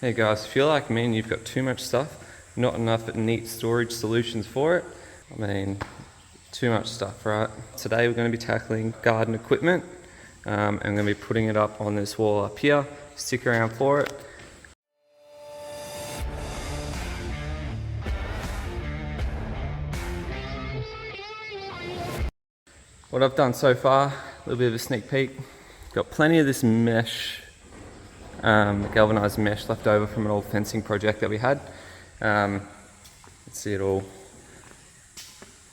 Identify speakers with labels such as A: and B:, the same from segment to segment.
A: Hey guys, if you're like me and you've got too much stuff, not enough neat storage solutions for it, I mean, too much stuff, right? Today we're going to be tackling garden equipment. I'm going to be putting it up on this wall up here. Stick around for it. What I've done so far, a little bit of a sneak peek. Got plenty of this mesh, galvanized mesh left over from an old fencing project that we had. Let's see it all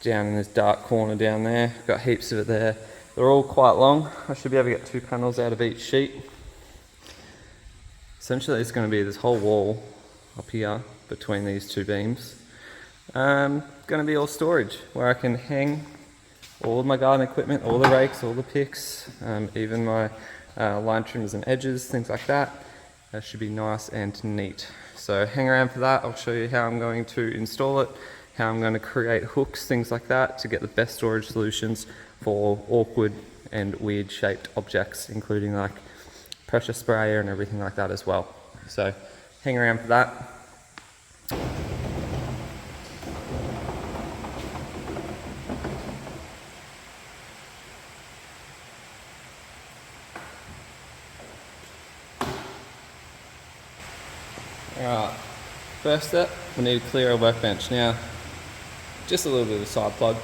A: down in this dark corner down there. Got heaps of it there. They're all quite long. I should be able to get 2 panels out of each sheet. Essentially it's going to be this whole wall up here between these 2 beams. Going to be all storage where I can hang all of my garden equipment, all the rakes, all the picks, even my line trimmers and edges, things like that. That should be nice and neat. So hang around for that. I'll show you how I'm going to install it, how I'm going to create hooks, things like that, to get the best storage solutions for awkward and weird shaped objects, including like pressure sprayer and everything like that as well. So hang around for that. Alright, first step, we need to clear our workbench. Now, just a little bit of a side plug.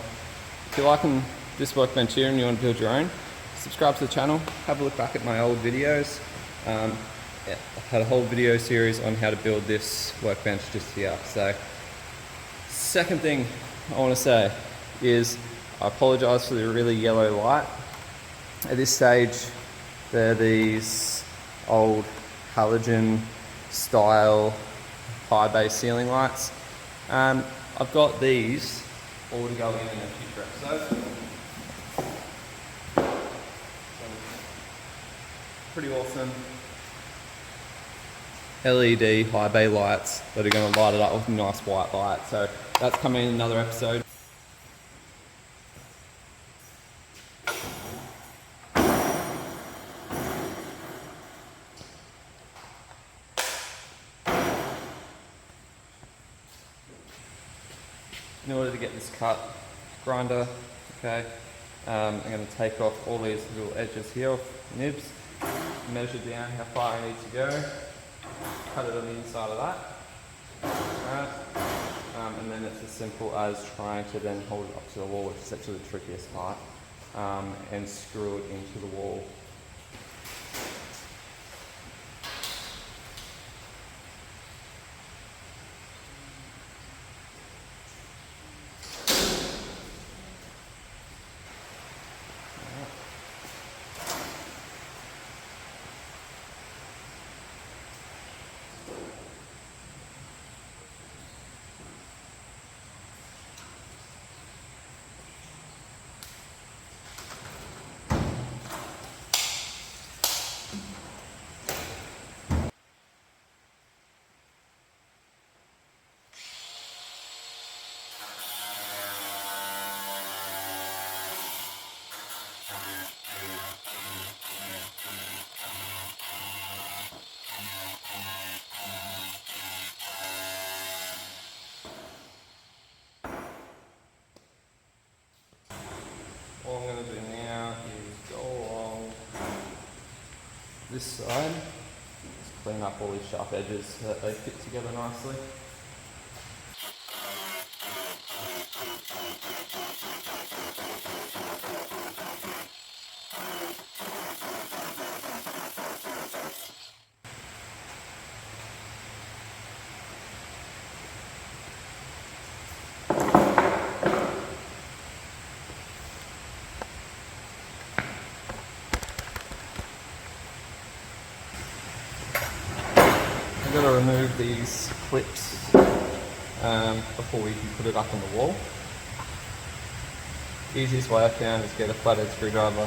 A: If you're liking this workbench here and you want to build your own, subscribe to the channel, have a look back at my old videos. I've had a whole video series on how to build this workbench just here. So, second thing I want to say is I apologise for the really yellow light. At this stage, they're these old halogen style high base ceiling lights. I've got these all to go in a future episode. Pretty awesome LED high bay lights that are going to light it up with a nice white light. So that's coming in another episode. In order to get this cut, grinder, okay, I'm going to take off all these little edges here, nibs, measure down how far I need to go, cut it on the inside of that, right, and then it's as simple as trying to then hold it up to the wall, which is actually the trickiest part, and screw it into the wall. All I'm going to do now is go along this side, just clean up all these sharp edges so that they fit together nicely. I've got to remove these clips before we can put it up on the wall. Easiest way I found is get a flathead screwdriver,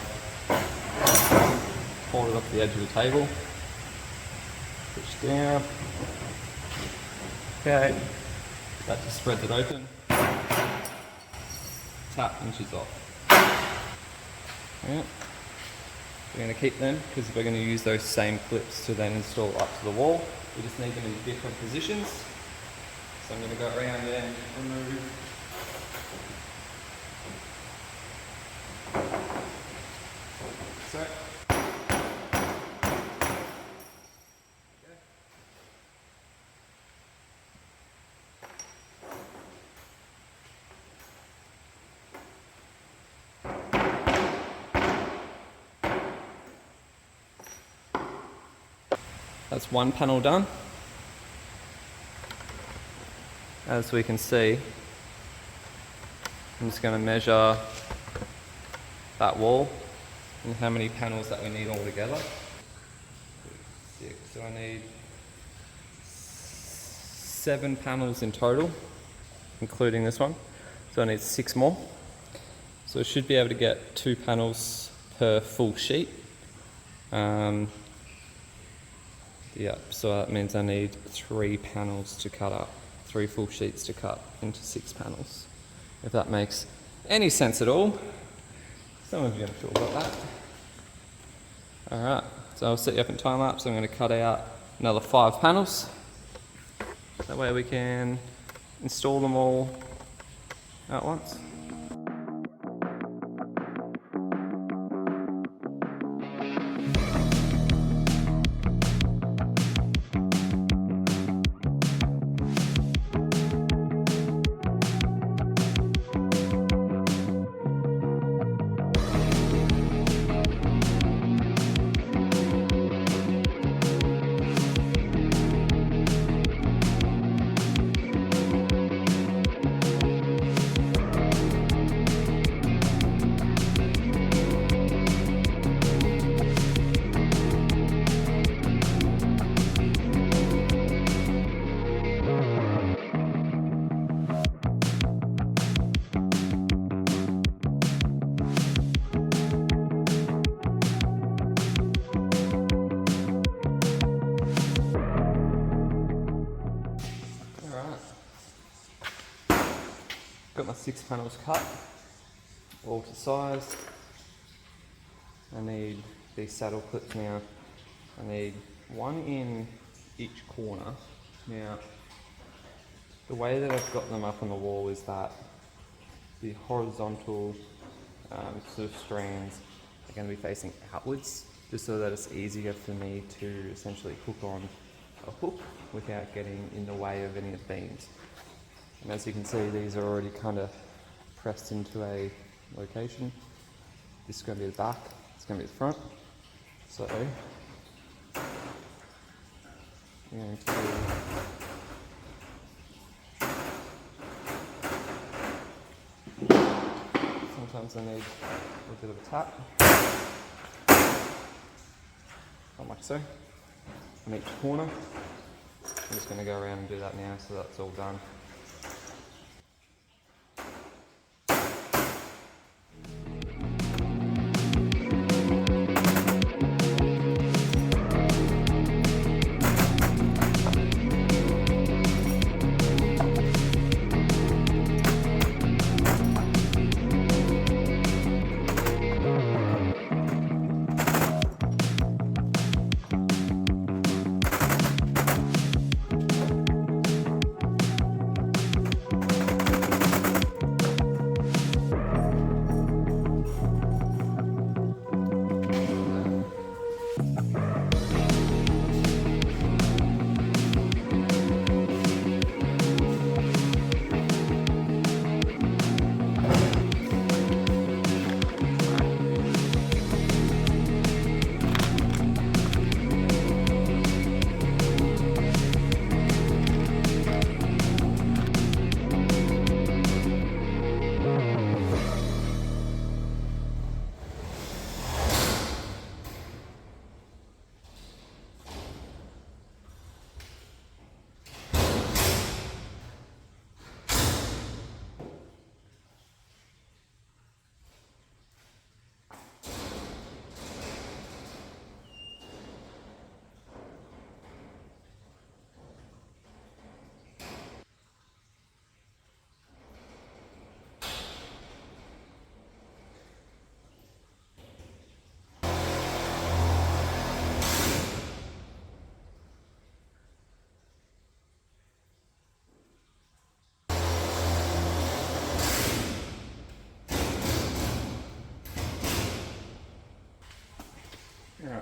A: hold it off the edge of the table, push down, okay, that just spreads it open, tap and she's off. Yeah. We're going to keep them because we're going to use those same clips to then install up to the wall. We just need them in different positions. So I'm going to go around and remove so. That's one panel done. As we can see, I'm just going to measure that wall and how many panels that we need all together. 6, so I need 7 panels in total, including this one. So I need 6 more. So I should be able to get 2 panels per full sheet. Yeah, so that means I need 3 panels to cut up, 3 full sheets to cut into 6 panels. If that makes any sense at all. Some of you are not sure about that. Alright, so I'll set you up in time lapse. I'm going to cut out another 5 panels. That way we can install them all at once. Got my 6 panels cut, all to size. I need these saddle clips now. I need 1 in each corner. Now, the way that I've got them up on the wall is that the horizontal sort of strands are going to be facing outwards, just so that it's easier for me to essentially hook on a hook without getting in the way of any of the beams. And as you can see, these are already kind of pressed into a location. This is going to be the back, it's going to be the front. So, I'm going to sometimes I need a bit of a tap, not like so, on each corner. I'm just going to go around and do that now so that's all done.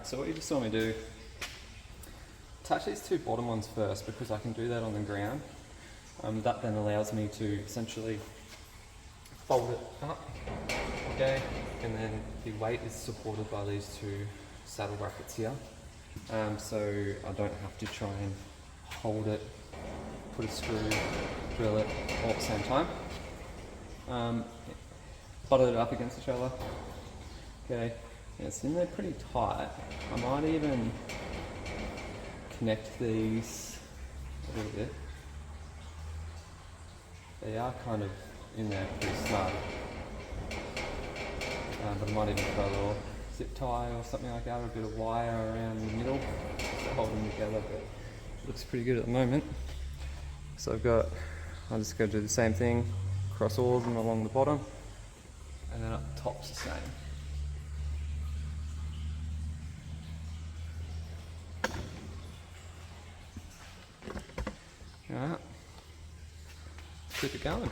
A: Alright, so what you just saw me do, attach these two bottom ones first because I can do that on the ground. That then allows me to essentially fold it up, okay, and then the weight is supported by these two saddle brackets here, so I don't have to try and hold it, put a screw, drill it all at the same time. Butted it up against each other, okay, and it's in there pretty tight. I might even connect these a little bit. They are kind of in there pretty snug, but I might even put a little zip tie or something like that, or a bit of wire around the middle to hold them together, but it looks pretty good at the moment. So I'm just going to do the same thing across all of them along the bottom, and then up the top's the same. Alright, keep it going.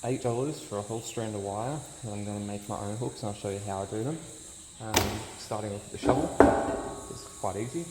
A: $8 for a whole strand of wire, and I'm going to make my own hooks and I'll show you how I do them. Starting off with the shovel, it's quite easy.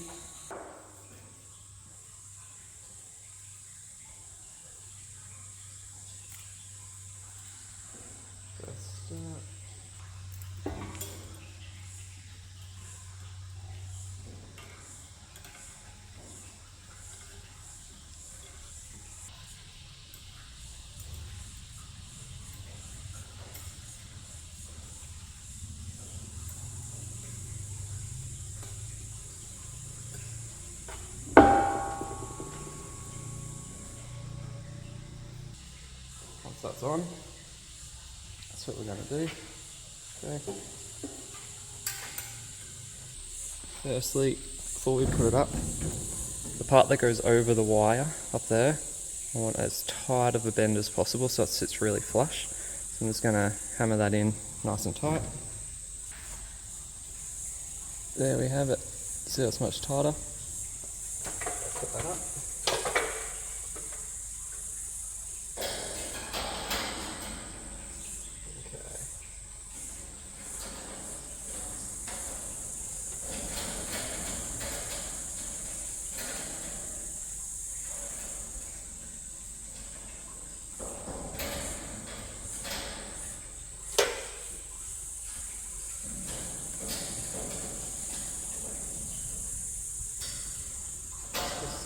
A: Once that's on, that's what we're going to do. Okay. Firstly, before we put it up, the part that goes over the wire up there, I want as tight of a bend as possible so it sits really flush. So I'm just going to hammer that in nice and tight. There we have it. See how it's much tighter? Put that up.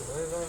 A: Over.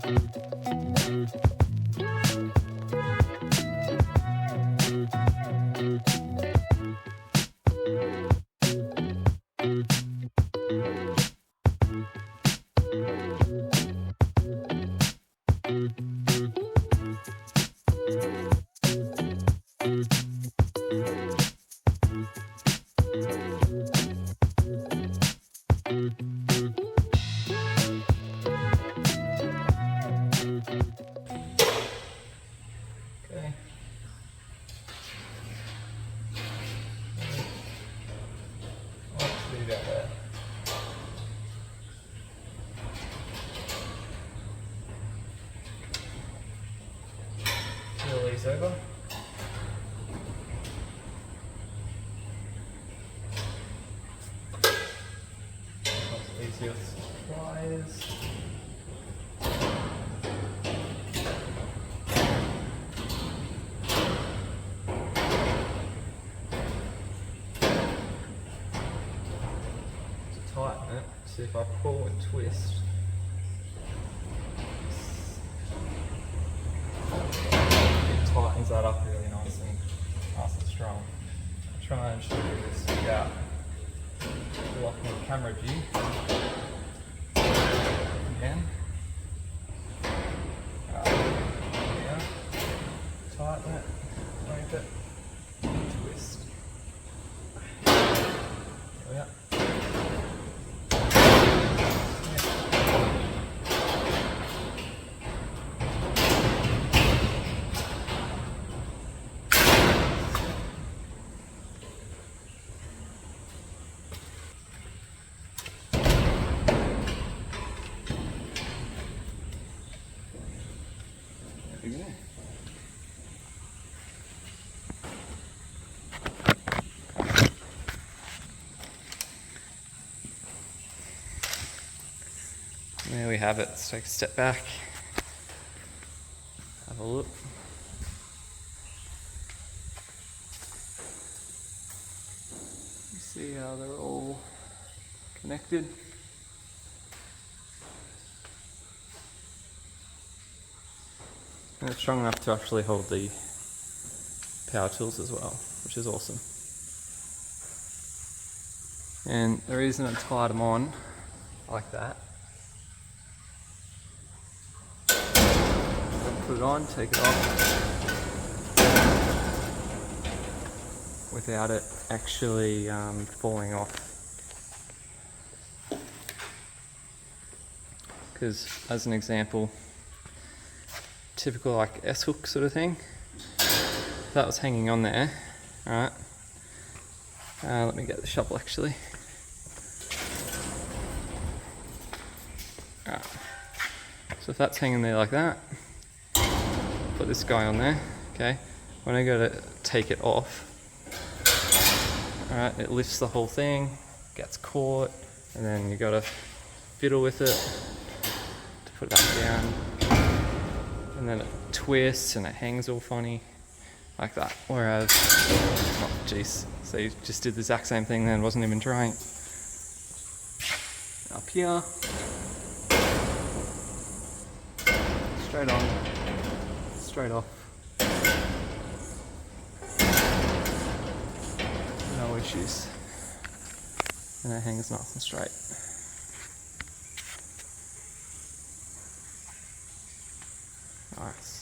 A: Okay. Let's leave that there. Peel these over. Easy with pliers. To tighten it, see if I pull and twist. It tightens that up really nice and strong. I'll try and show you this without blocking the camera view. Again. Yeah. Tighten it, make it, twist. There we go. There we go. There we have it. Let's take a step back, have a look. You see how they're all connected. And it's strong enough to actually hold the power tools as well, which is awesome. And the reason I tied them on like that, put it on, take it off, without it actually falling off. Because as an example, typical like S-hook sort of thing, that was hanging on there, alright. Let me get the shovel actually. Alright, so if that's hanging there like that, put this guy on there, okay. When I go to take it off, alright, it lifts the whole thing, gets caught, and then you gotta fiddle with it to put it back down. And then it twists and it hangs all funny, like that. Whereas, oh jeez, so you just did the exact same thing then, wasn't even trying. Up here, straight on, straight off. No issues. And it hangs nice and straight. Nice.